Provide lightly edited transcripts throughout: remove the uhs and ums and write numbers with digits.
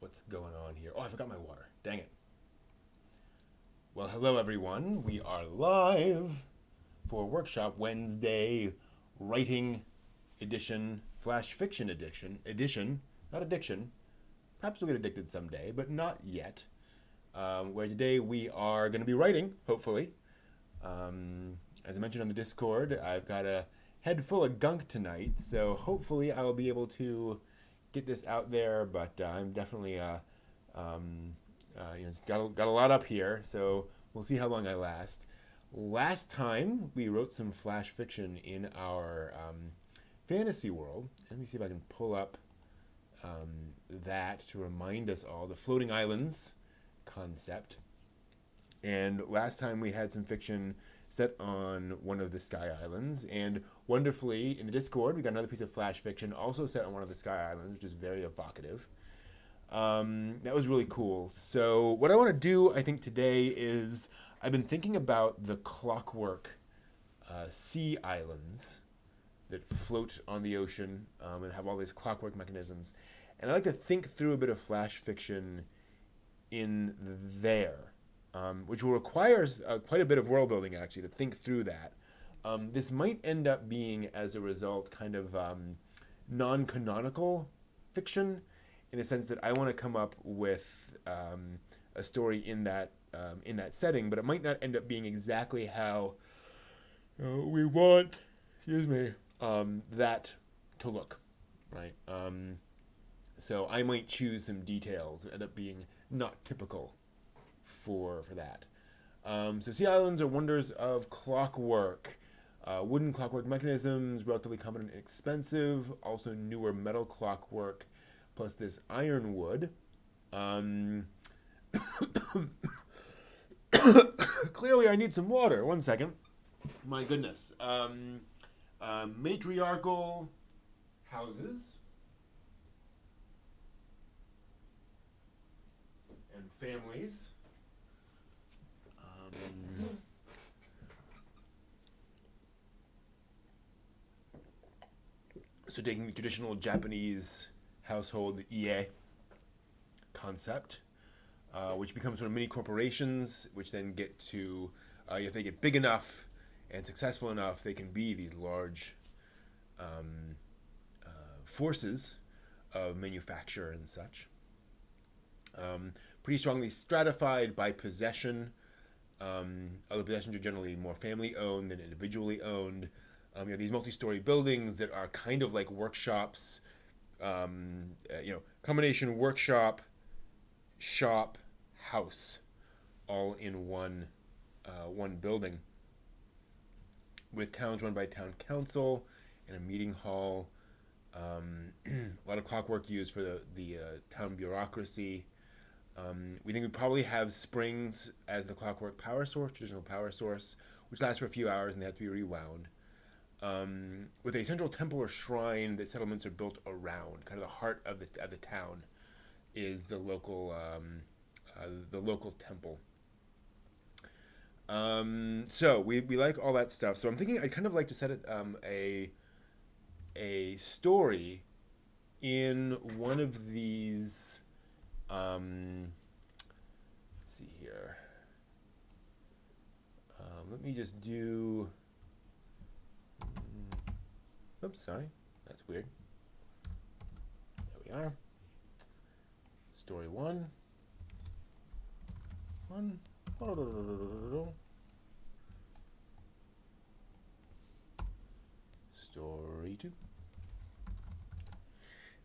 what's going on here. Oh, I forgot my water. Dang it. Well, hello everyone. We are live for Workshop Wednesday Writing Edition, Flash Fiction Edition, not addiction. Perhaps we'll get addicted someday, but not yet. Where today we are going to be writing, hopefully. As I mentioned on the Discord, I've got a head full of gunk tonight, so hopefully I will be able to get this out there. But I'm definitely got a lot up here, so we'll see how long I last. Last time we wrote some flash fiction in our fantasy world. Let me see if I can pull up that to remind us all the floating islands concept. And last time we had some fiction set on one of the Sky Islands, and wonderfully in the Discord we got another piece of flash fiction also set on one of the Sky Islands, which is very evocative. That was really cool. So what I want to do, I think, today is I've been thinking about the clockwork sea islands that float on the ocean and have all these clockwork mechanisms. And I like to think through a bit of flash fiction in there, which will require quite a bit of world building, actually, to think through that. This might end up being, as a result, kind of non-canonical fiction, in the sense that I want to come up with a story in that setting, but it might not end up being exactly how we want, that to look, right? So I might choose some details that end up being not typical for that. So sea islands are wonders of clockwork. Wooden clockwork mechanisms, relatively common and inexpensive. Also newer metal clockwork, plus this ironwood. Clearly I need some water. 1 second. My goodness. Matriarchal houses and families. So taking the traditional Japanese household ie concept, which becomes sort of mini corporations, which then get to, if they get big enough and successful enough, they can be these large forces of manufacture and such. Pretty strongly stratified by possession. Other possessions are generally more family owned than individually owned. You have these multi-story buildings that are kind of like workshops, combination workshop, shop, house, all in one building, with towns run by town council and a meeting hall. A lot of clockwork used for the town bureaucracy. We think we probably have springs as the clockwork power source, traditional power source, which lasts for a few hours and they have to be rewound. With a central temple or shrine that settlements are built around. Kind of the heart of the town is the local temple. So we like all that stuff. So I'm thinking I'd kind of like to set it a story in one of these. Let's see here. Let me just do. Oops, sorry. That's weird. There we are. Story one. Story two.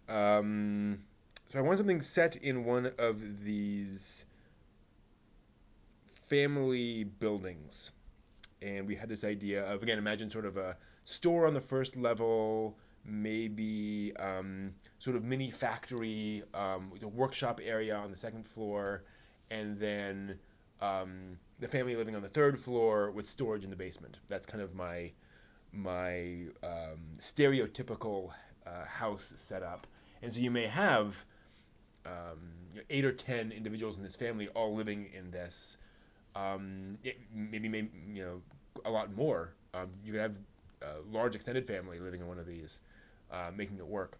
So I want something set in one of these family buildings. And we had this idea of, again, imagine sort of a store on the first level, maybe sort of mini factory, with a workshop area on the second floor, and then the family living on the third floor with storage in the basement. That's kind of my stereotypical house setup. And so you may have 8 or 10 individuals in this family all living in this. Maybe a lot more. You could have a large extended family living in one of these, making it work.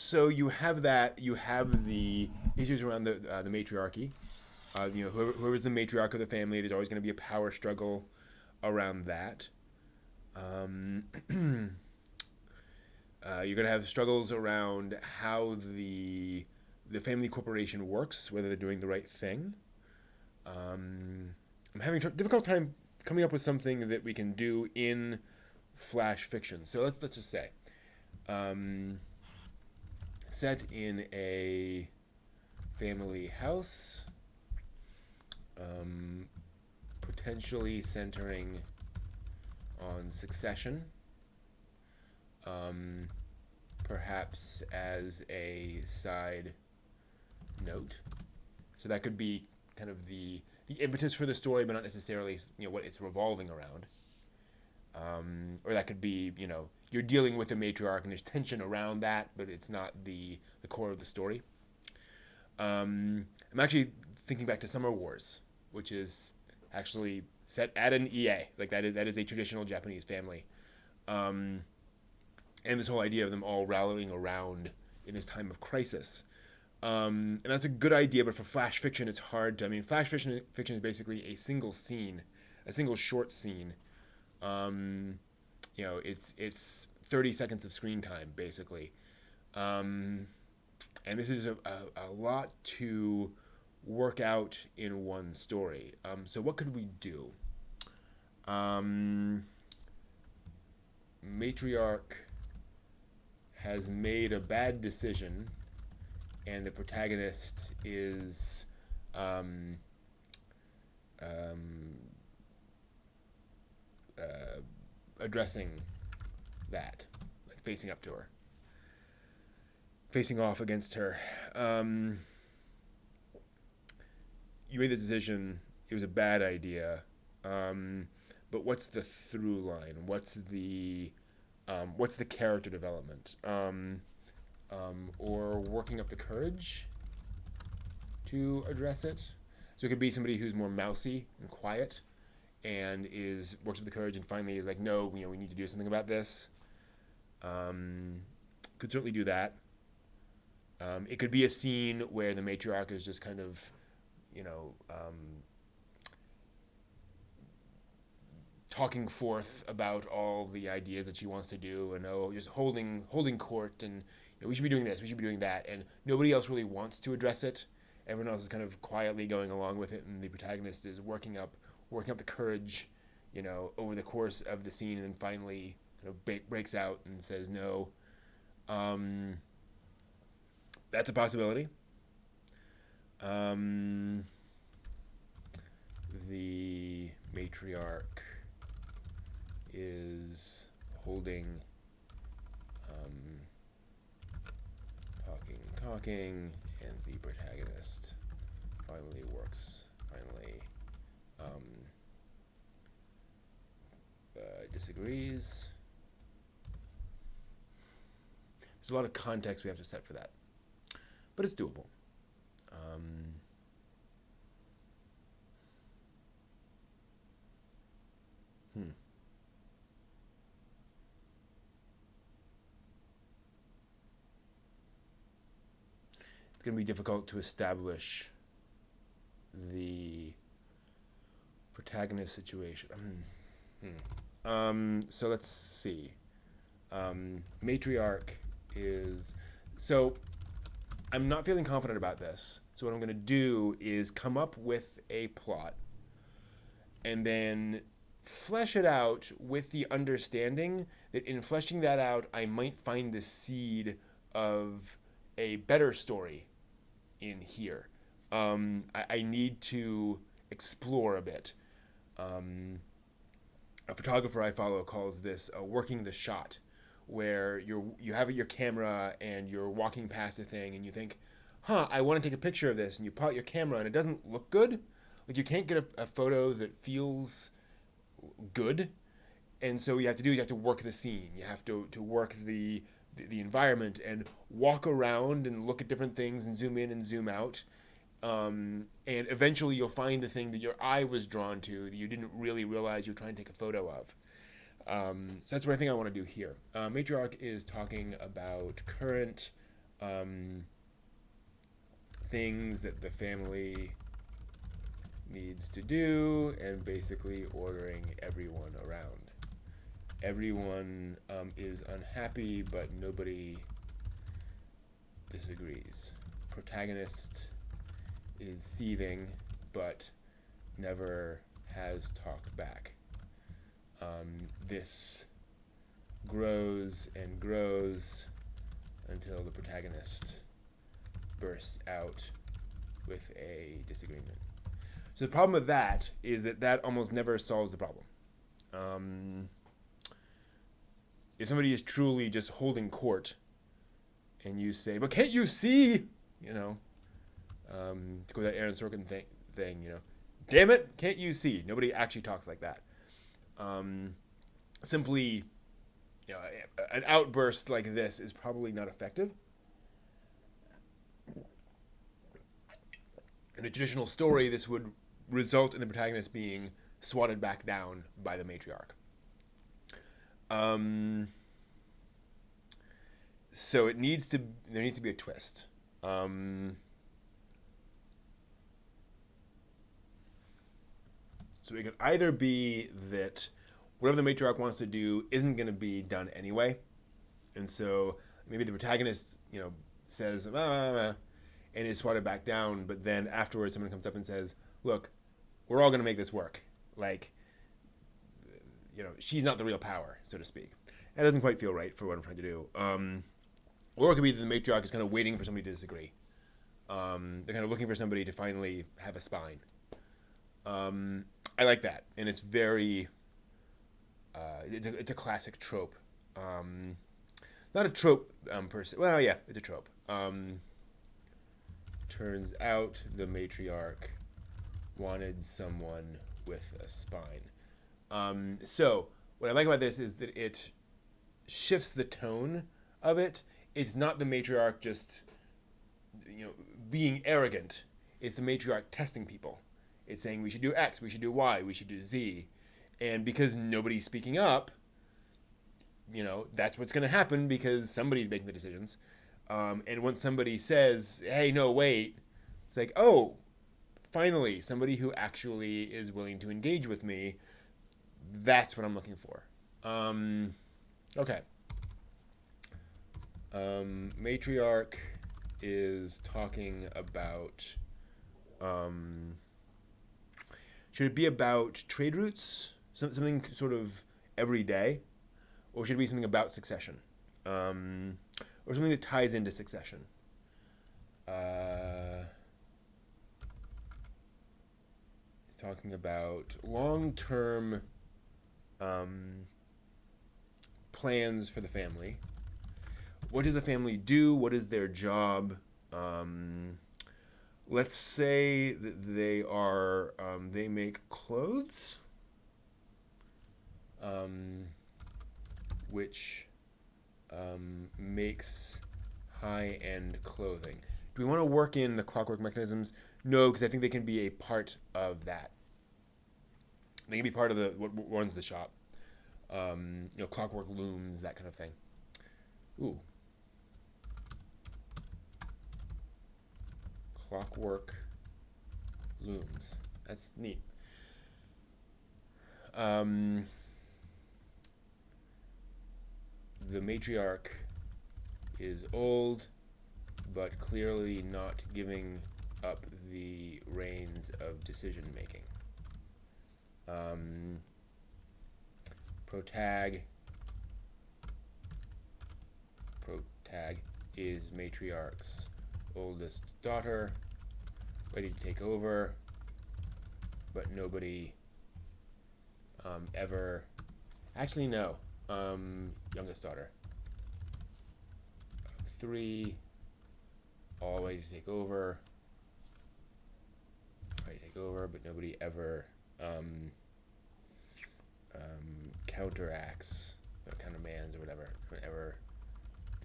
So you have that. You have the issues around the matriarchy. Whoever's the matriarch of the family, there's always going to be a power struggle around that. Um, you're going to have struggles around how the family corporation works, whether they're doing the right thing. I'm having a difficult time coming up with something that we can do in flash fiction. So let's just say, um, set in a family house, potentially centering on succession, um, perhaps as a side note. So that could be kind of the impetus for the story, but not necessarily what it's revolving around. Or that could be you're dealing with a matriarch and there's tension around that, but it's not the core of the story. I'm actually thinking back to Summer Wars, which is actually set at an EA. Like that is a traditional Japanese family, and this whole idea of them all rallying around in this time of crisis. And that's a good idea, but for flash fiction, it's hard to. I mean, flash fiction is basically a single scene, a single short scene. It's 30 seconds of screen time basically, and this is a lot to work out in one story. So what could we do? Matriarch has made a bad decision, and the protagonist is addressing that, like facing up to her, facing off against her. You made the decision. It was a bad idea. But what's the through line? What's the character development? Or working up the courage to address it. So it could be somebody who's more mousy and quiet, and works up the courage and finally is like, no, we need to do something about this. Could certainly do that. It could be a scene where the matriarch is just kind of, talking forth about all the ideas that she wants to do, and just holding court, and we should be doing this, we should be doing that, and nobody else really wants to address it. Everyone else is kind of quietly going along with it, and the protagonist is working up the courage, over the course of the scene, and then finally breaks out and says no. That's a possibility. The matriarch is holding, talking, and the protagonist finally disagrees. There's a lot of context we have to set for that, but it's doable. It's going to be difficult to establish the protagonist situation. So let's see. Matriarch is... So I'm not feeling confident about this. So what I'm going to do is come up with a plot and then flesh it out with the understanding that in fleshing that out, I might find the seed of a better story in here. I need to explore a bit. A photographer I follow calls this working the shot, where you have your camera and you're walking past a thing and you think, I want to take a picture of this, and you pull out your camera and it doesn't look good. Like you can't get a photo that feels good, and so you have to work the scene. You have to work the environment and walk around and look at different things and zoom in and zoom out. And eventually you'll find the thing that your eye was drawn to that you didn't really realize you were trying to take a photo of. So that's what I think I want to do here. Matriarch is talking about current things that the family needs to do, and basically ordering everyone around. Everyone is unhappy, but nobody disagrees. Protagonist is seething, but never has talked back. This grows and grows until the protagonist bursts out with a disagreement. So the problem with that is that almost never solves the problem. If somebody is truly just holding court, and you say, "But can't you see?" To go with that Aaron Sorkin thing, damn it, can't you see? Nobody actually talks like that. Simply, an outburst like this is probably not effective. In a traditional story, this would result in the protagonist being swatted back down by the matriarch. So there needs to be a twist. So it could either be that whatever the matriarch wants to do isn't going to be done anyway, and so maybe the protagonist, says, and is swatted back down, but then afterwards someone comes up and says, "Look, we're all going to make this work." Like, she's not the real power, so to speak. That doesn't quite feel right for what I'm trying to do. Or it could be that the matriarch is kind of waiting for somebody to disagree. They're kind of looking for somebody to finally have a spine. I like that, and it's very. It's a classic trope. Not a trope per se. Well, yeah, it's a trope. Turns out the matriarch wanted someone with a spine. So what I like about this is that it shifts the tone of it. It's not the matriarch just, being arrogant. It's the matriarch testing people. It's saying we should do X, we should do Y, we should do Z. And because nobody's speaking up, that's what's going to happen because somebody's making the decisions. And once somebody says, "Hey, no, wait," it's like, oh, finally, somebody who actually is willing to engage with me. That's what I'm looking for. Okay. Matriarch is talking about, should it be about trade routes? Something sort of everyday? Or should it be something about succession? Or something that ties into succession? It's talking about long-term plans for the family. What does the family do? What is their job? Let's say that they make clothes, which makes high-end clothing. Do we want to work in the clockwork mechanisms? No, because I think they can be a part of that. They can be part of what runs the shop. Clockwork looms, that kind of thing. Ooh. Clockwork looms. That's neat. The matriarch is old, but clearly not giving up the reins of decision making. Protag is matriarch's oldest daughter, ready to take over, but nobody ever. Actually, no. Youngest daughter. 3, all ready to take over. But nobody ever counteracts, or countermands, or whatever. Ever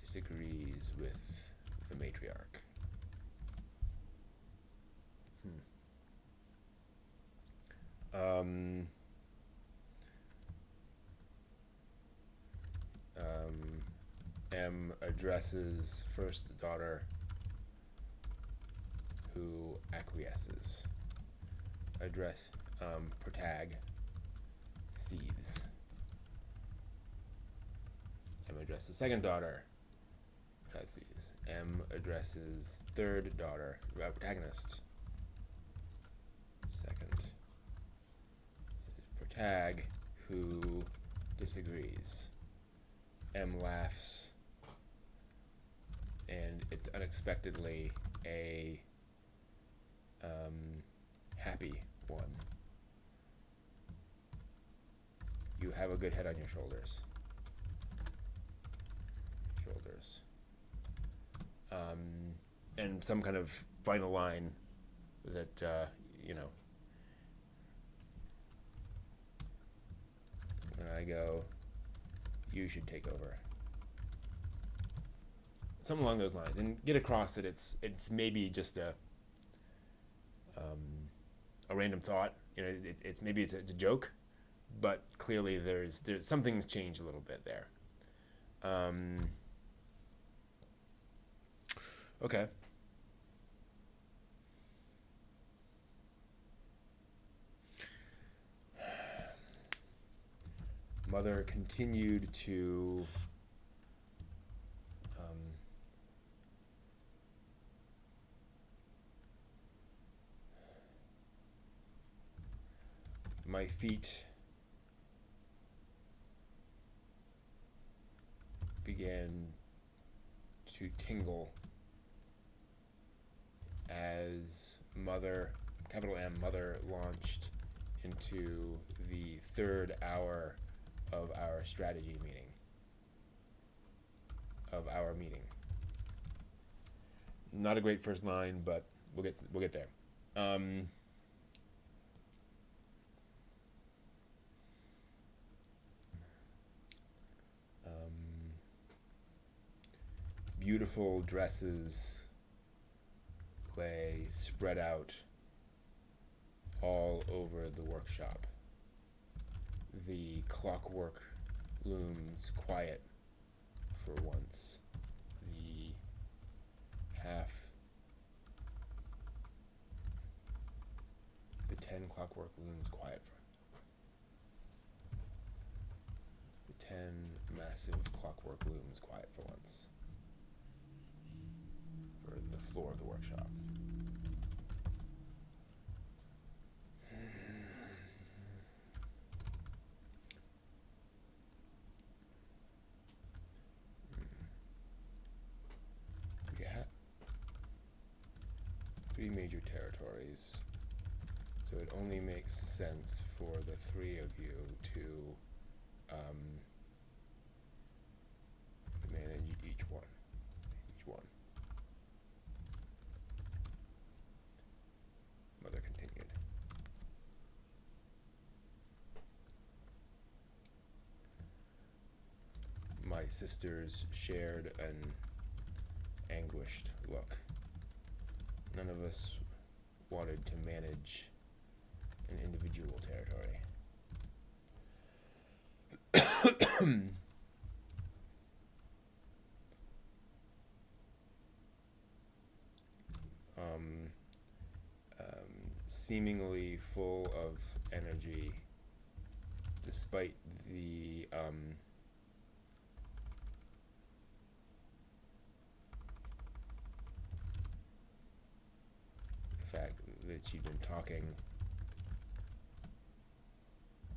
disagrees with the matriarch. Am a addresses first daughter, who acquiesces. Address, protag, cedes. M addresses second daughter, cedes. M addresses third daughter, protagonist. Second is protag, who disagrees. M laughs, and it's unexpectedly a happy one. You have a good head on your shoulders. And some kind of final line that, when I go, you should take over. Something along those lines, and get across that it's maybe just a random thought. It's maybe it's a joke, but clearly there's something's changed a little bit there. Okay. Mother continued to my feet began to tingle as Mother, capital M, Mother launched into the third hour of our strategy meeting. Not a great first line, but we'll get there. Beautiful dresses lay spread out all over the workshop. The clockwork looms quiet for once. The 10 clockwork looms quiet for. The 10 massive clockwork looms quiet for once. For the floor of the workshop. Three major territories, so it only makes sense for the three of you to manage each one. Mother continued. My sisters shared an anguished look. None of us wanted to manage an individual territory. Seemingly full of energy, despite the fact that she'd been talking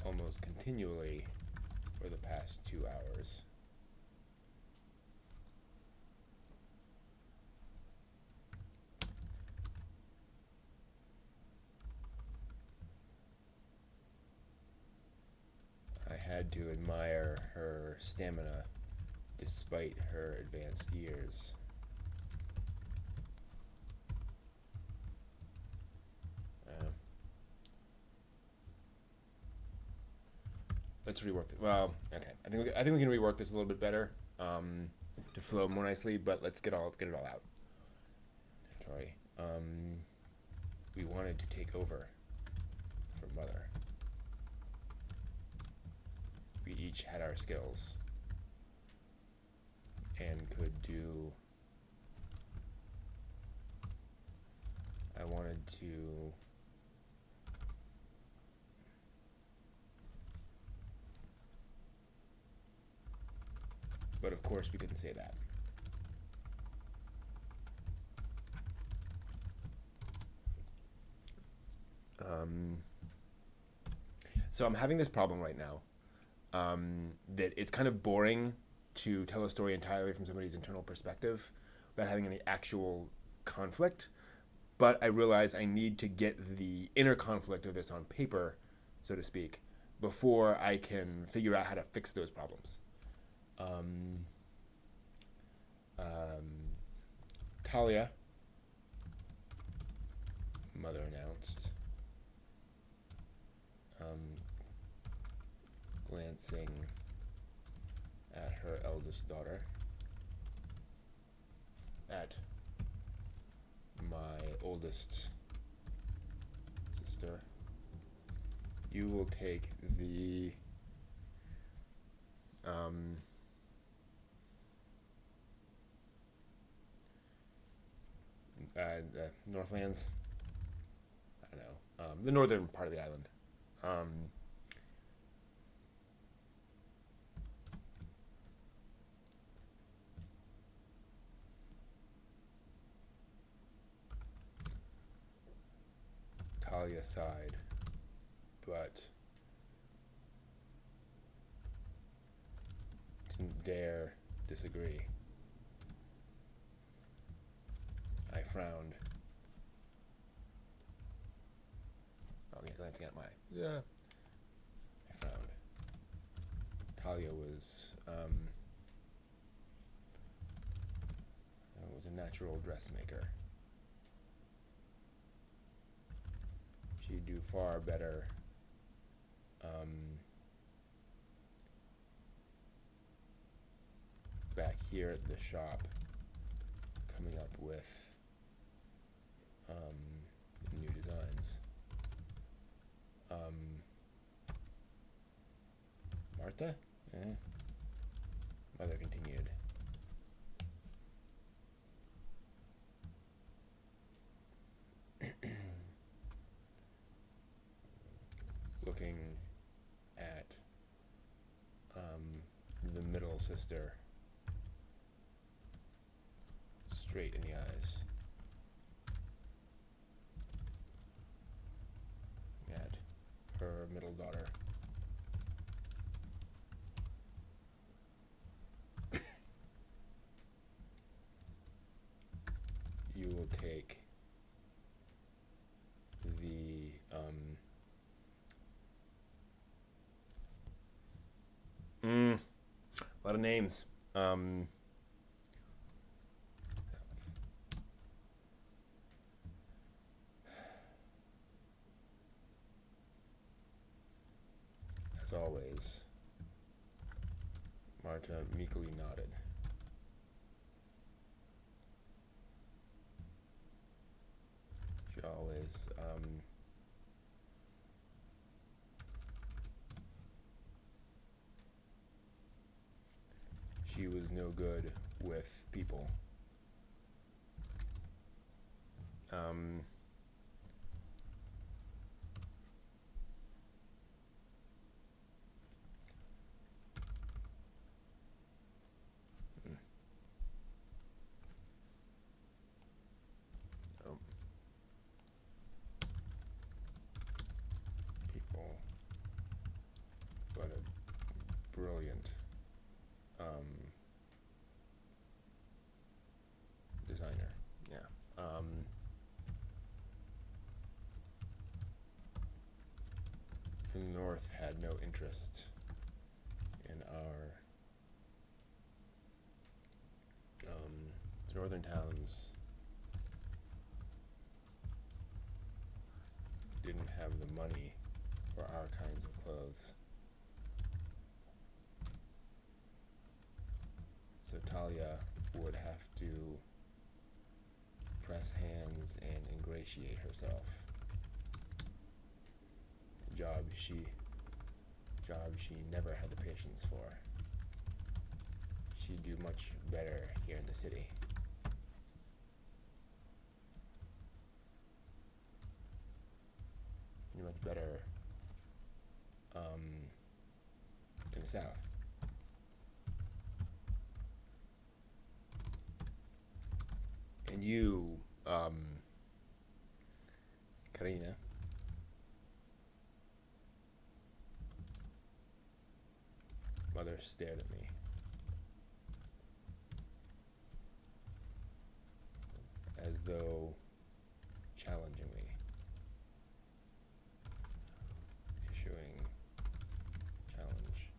almost continually for the past 2 hours. I had to admire her stamina despite her advanced years. Let's rework it. Well, okay. I think we can rework this a little bit better to flow more nicely. But let's get it all out. Sorry. We wanted to take over for Mother. We each had our skills, and could do, I wanted to but of course we couldn't say that. So I'm having this problem right now, that it's kind of boring to tell a story entirely from somebody's internal perspective without having any actual conflict. But I realize I need to get the inner conflict of this on paper, so to speak, before I can figure out how to fix those problems. Talia, mother announced, glancing at her eldest daughter, at my oldest sister. You will take the Northlands. I don't know, the northern part of the island. Talia sighed, but didn't dare disagree. I frowned. Okay, glancing at my. Yeah. I frowned. Talia was a natural dressmaker. She'd do far better back here at the shop, coming up with new designs. Martha? Mother continued. Looking at the middle sister straight in the eyes. At her middle daughter. You will take the a lot of names. As always, Marta meekly nodded. She always she was no good with people. People, but a brilliant designer. Yeah. The North had no interest in our northern towns didn't have the money for our kinds of clothes. So Talia would have to press hands and ingratiate herself. Job she never had the patience for. She you do much better here in the city. You do much better in the South. And you, Karina, Mother stared at me. As though challenging me. Issuing challenge.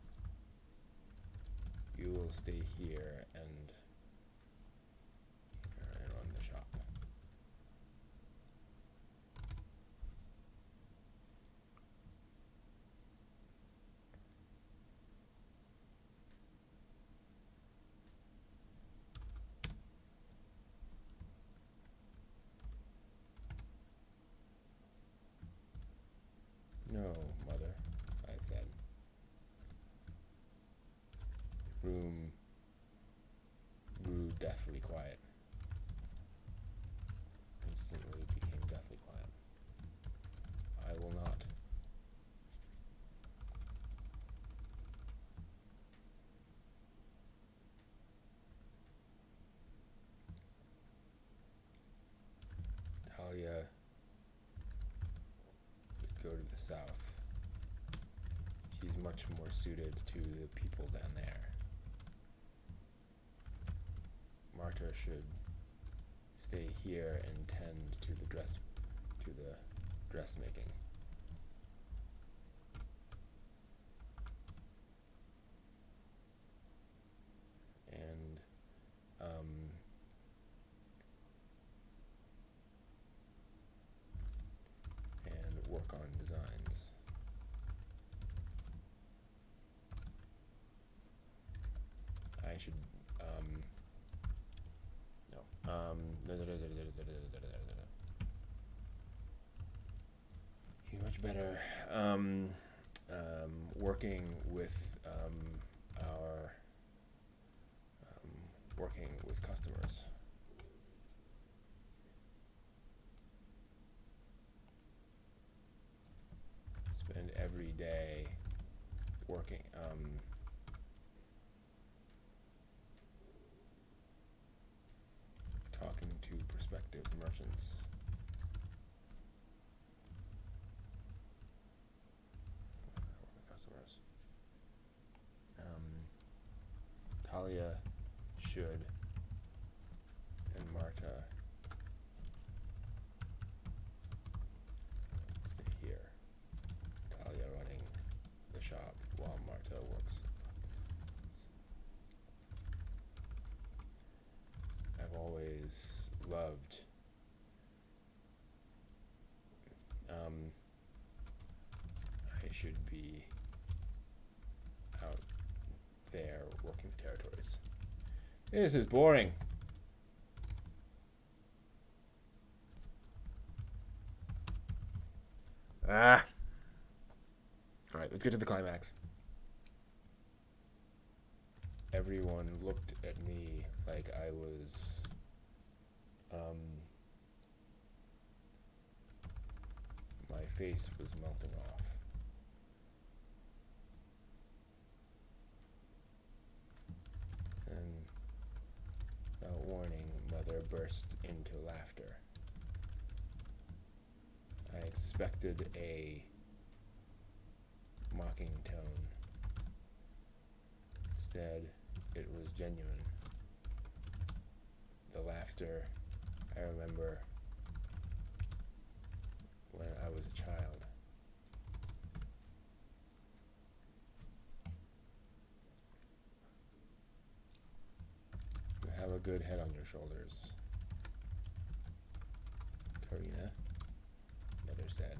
You will stay here and run the shop. No, Mother, I said. The room grew deathly quiet. Instantly became deathly quiet. I will not. Talia would go to the south. She's much more suited to the people down there. Marta should stay here and tend to the dressmaking. And work on designs. I should he's much better working with working with customers. Spend every day working talking to prospective merchants. Customers. Talia should, and Marta stay here. Talia running the shop while Marta works. I've always loved I should be out there working the territories. This is boring. Alright, let's get to the climax. Everyone looked at me like I was my face was melting off. And without warning, Mother burst into laughter. I expected a mocking tone. Instead, it was genuine. The laughter I remember when I was a child. You have a good head on your shoulders, Karina, Mother said.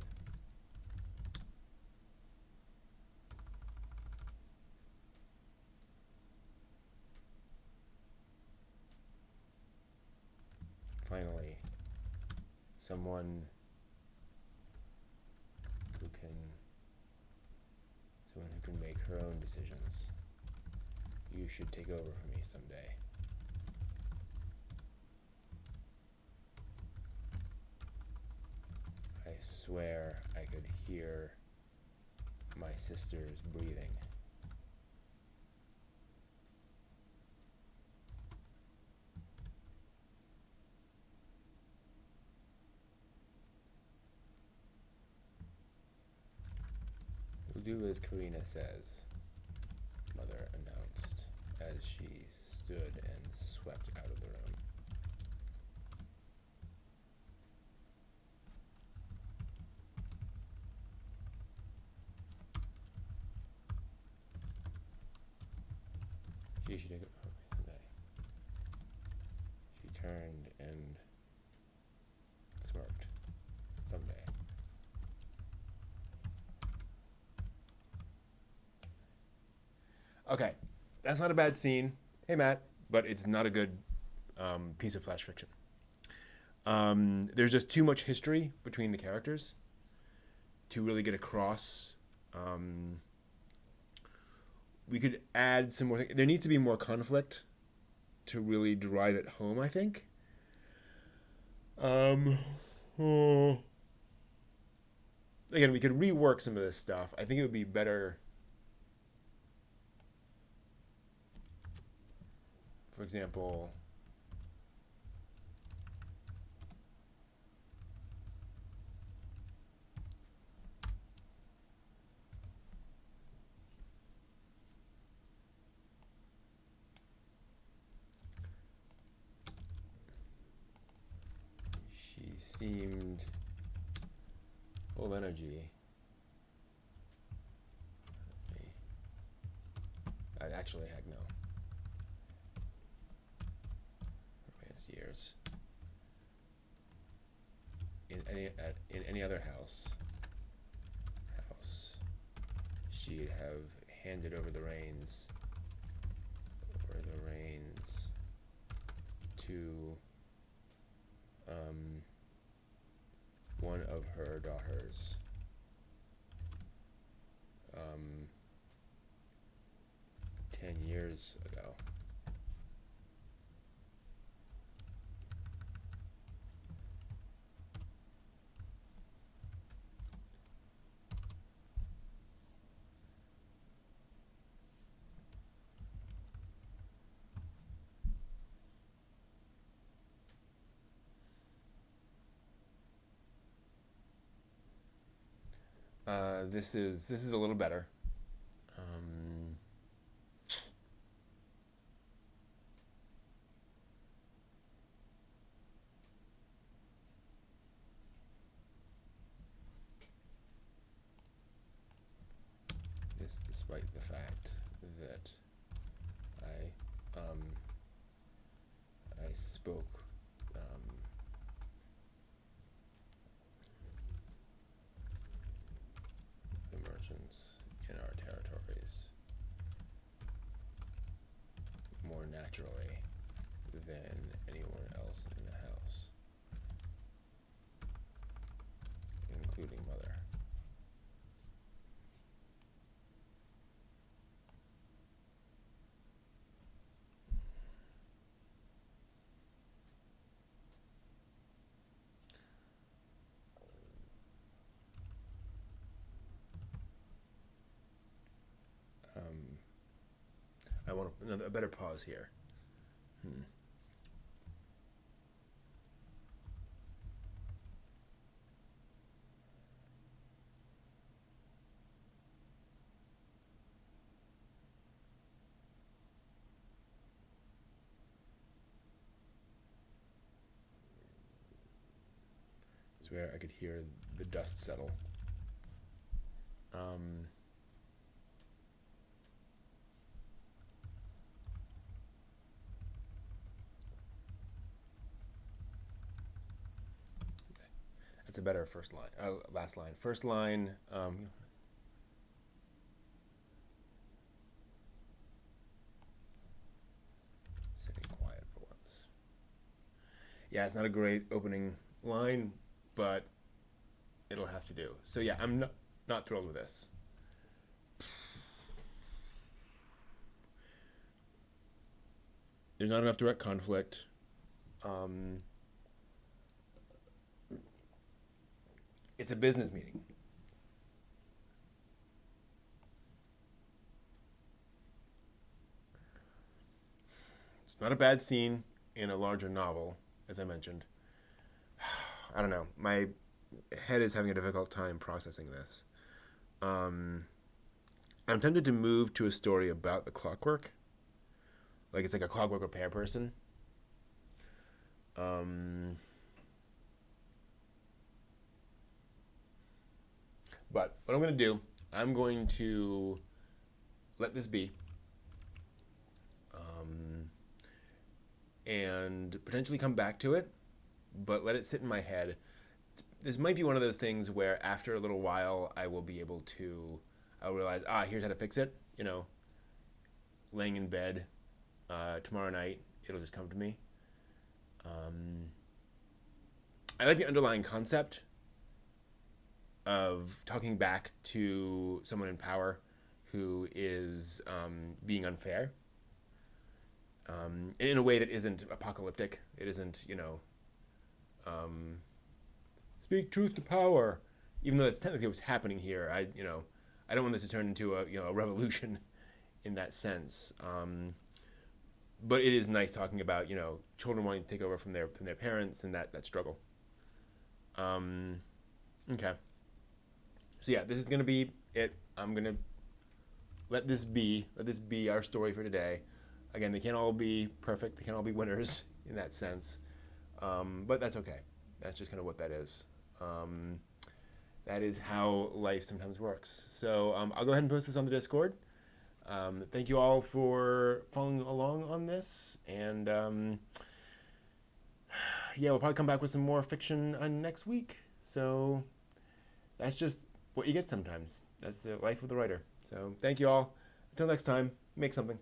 Finally, someone who can make her own decisions. You should take over for me, someday. I swear I could hear my sister's breathing. We'll do as Karina says, Mother announced as she stood and swept out of the room. She did someday. She turned and smirked. Someday. Okay, that's not a bad scene. Hey, Matt, but it's not a good piece of flash fiction. There's just too much history between the characters to really get across. We could add some more. There needs to be more conflict to really drive it home, I think. Oh. Again, we could rework some of this stuff. I think it would be better. For example, she seemed full of energy. Actually, heck no. Years. In any other house, she'd have handed over the reins to one of her daughters. 10 years ago. This is a little better. This, despite the fact that I spoke the merchants in our territories more naturally than anyone else in the house, including Mother. I want a better pause here. It's where I could hear the dust settle. That's a better first line. Last line. First line. Sitting quiet for once. Yeah, it's not a great opening line, but it'll have to do. So yeah, I'm not thrilled with this. There's not enough direct conflict. Um, it's a business meeting. It's not a bad scene in a larger novel, as I mentioned. I don't know. My head is having a difficult time processing this. Um, I'm tempted to move to a story about the clockwork. Like it's like a clockwork repair person. Um, but what I'm going to do, I'm going to let this be. And potentially come back to it, but let it sit in my head. This might be one of those things where after a little while I will be able to, I'll realize, here's how to fix it. Laying in bed tomorrow night, it'll just come to me. I like the underlying concept of talking back to someone in power who is being unfair in a way that isn't apocalyptic. It isn't, speak truth to power, even though that's technically what's happening here. I don't want this to turn into a revolution in that sense. But it is nice talking about children wanting to take over from their parents and that struggle. Okay. So yeah, this is gonna be it. I'm gonna let this be our story for today. Again, they can't all be perfect. They can't all be winners in that sense. But that's okay. That's just kind of what that is. That is how life sometimes works. So I'll go ahead and post this on the Discord. Thank you all for following along on this. And yeah, we'll probably come back with some more fiction next week. So that's just what you get sometimes. That's the life of the writer. So thank you all. Until next time, make something.